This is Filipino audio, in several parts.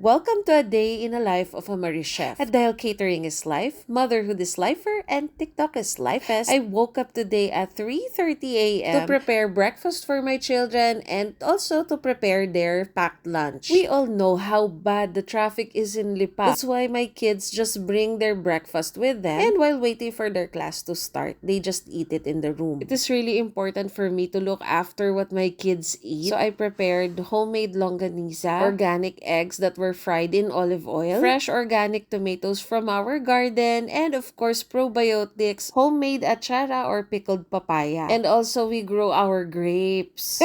Welcome to a day in the life of a Marie Chef. At dahil catering is life, motherhood is lifer, and TikTok is lifest, I woke up today at 3:30 a.m. to prepare breakfast for my children and also to prepare their packed lunch. We all know how bad the traffic is in Lipa. That's why my kids just bring their breakfast with them, and while waiting for their class to start, they just eat it in the room. It is really important for me to look after what my kids eat, so I prepared homemade longanisa, organic eggs that were fried in olive oil, fresh organic tomatoes from our garden, and of course probiotics, homemade achara or pickled papaya. And also we grow our grapes.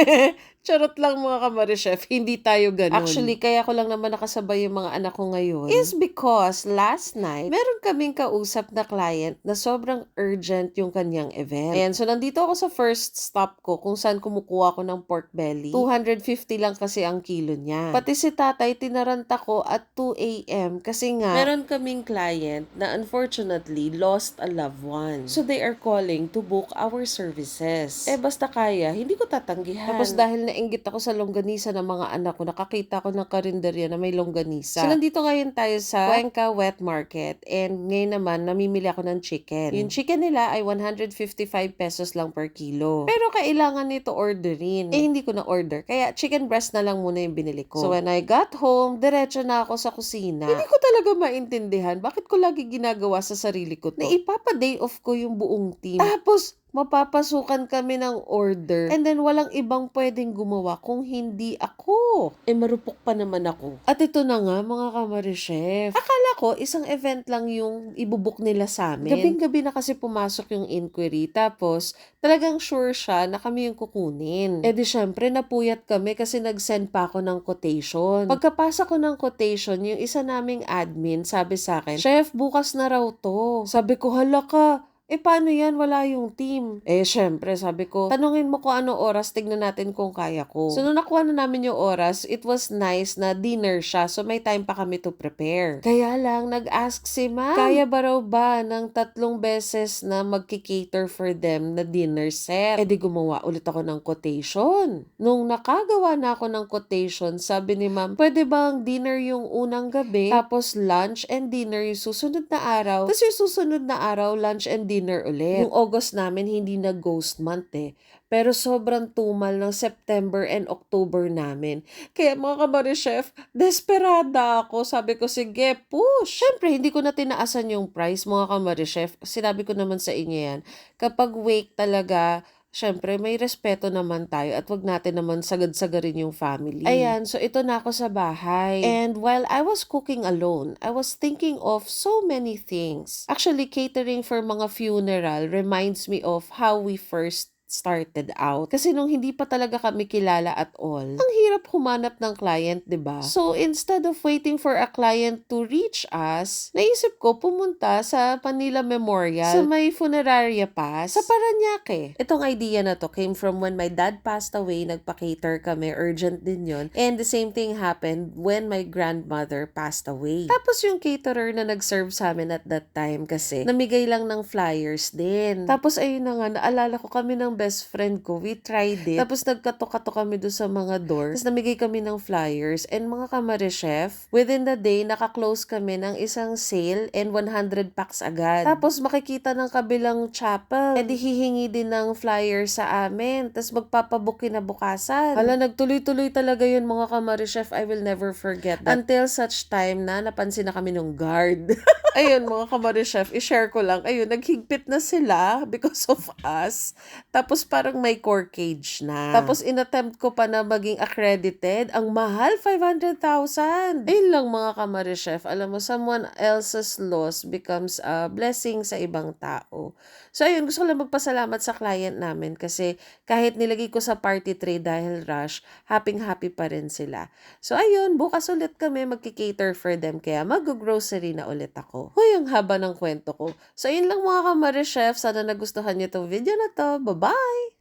Charot lang mga kamari chef, hindi tayo ganun. Actually, kaya ko lang naman nakasabay yung mga anak ko ngayon is because last night, meron kaming kausap na client na sobrang urgent yung kanyang event. Ayan, so nandito ako sa first stop ko kung saan kumukuha ko ng pork belly. 250 lang kasi ang kilo niya. Pati si tatay, tinaranta ko at 2 a.m. kasi nga, meron kaming client na unfortunately lost a loved one. So they are calling to book our services. Basta kaya, hindi ko tatanggihan. Tapos dahil nainggit ako sa longganisa ng mga anak ko, nakakita ko ng karinderya na may longganisa. So nandito ngayon tayo sa Cuenca Wet Market and ngayon naman namimili ako ng chicken. Yung chicken nila ay 155 pesos lang per kilo. Pero kailangan nito orderin. Hindi ko na order. Kaya chicken breast na lang muna yung binili ko. So when I got home, diretso na ako sa kusina. Hindi ko talaga maintindihan bakit ko lagi ginagawa sa sarili ko to. Na ipapa-day off ko yung buong team. Tapos mapapasukan kami ng order and then walang ibang pwedeng gumawa kung hindi ako. Marupok pa naman ako. At ito na nga mga kamari chef. Akala ko isang event lang yung ibubuk nila sa amin. Gabing-gabi na kasi pumasok yung inquiry tapos talagang sure siya na kami yung kukunin. Di syempre napuyat kami kasi nag-send pa ako ng quotation. Pagkapasa ko ng quotation, yung isa naming admin sabi sa akin, "Chef, bukas na raw to." Sabi ko, "Hala ka. Paano yan? Wala yung team." Syempre, sabi ko, tanungin mo kung ano oras, tignan natin kung kaya ko. So, nung nakuha na namin yung oras, it was nice na dinner siya. So, may time pa kami to prepare. Kaya lang, nag-ask si ma'am, kaya ba raw ba ng 3 beses na magki-cater for them na dinner set? Di gumawa ulit ako ng quotation. Nung nakagawa na ako ng quotation, sabi ni ma'am, pwede bang dinner yung unang gabi, tapos lunch and dinner yung susunod na araw, tapos yung susunod na araw, lunch and dinner ulit. Yung August namin, hindi na ghost month pero sobrang tumal ng September and October namin. Kaya mga kamari chef, desperada ako. Sabi ko, sige, push. Syempre, hindi ko na tinaasan yung price mga kamari chef. Sinabi ko naman sa inyo yan. Kapag wake talaga, syempre, may respeto naman tayo at wag natin naman sagad-sagarin yung family. Ayan, so ito na ako sa bahay. And while I was cooking alone, I was thinking of so many things. Actually, catering for mga funeral reminds me of how we first started out. Kasi nung hindi pa talaga kami kilala at all, ang hirap humanap ng client, 'di ba? So instead of waiting for a client to reach us, naisip ko pumunta sa Manila Memorial sa may funeraria pa sa Parañaque. Itong idea na to came from when my dad passed away, nagpa-cater kami, urgent din yon. And the same thing happened when my grandmother passed away. Tapos yung caterer na nag-serve sa amin at that time kasi namigay lang ng flyers din. Tapos ayun na nga, naalala ko kami ng best friend ko, we tried it. Tapos nagkato-kato kami doon sa mga door. Tapos namigay kami ng flyers. And mga kamari chef, within the day, naka-close kami ng isang sale and 100 packs agad. Tapos makikita ng kabilang chapel. Di hihingi din ng flyers sa amin. Tapos magpapabook kinabukasan. Hala, nagtuloy-tuloy talaga yun mga kamari chef. I will never forget that. Until such time na napansin na kami nung guard. Ayun mga kamari chef, i-share ko lang. Ayun, naghigpit na sila because of us. Tapos parang may core cage na. Tapos inattempt ko pa na maging accredited. Ang mahal, 500,000. Ayun lang mga kamari chef. Alam mo, someone else's loss becomes a blessing sa ibang tao. So ayun, gusto ko lang magpasalamat sa client namin kasi kahit nilagay ko sa party tray dahil rush, happy pa rin sila. So ayun, bukas ulit kami magki-cater for them kaya mag-grocery na ulit ako. Huy, ang haba ng kwento ko. So ayun lang mga kamari chef. Sana nagustuhan niyo itong video na to. Bye-bye!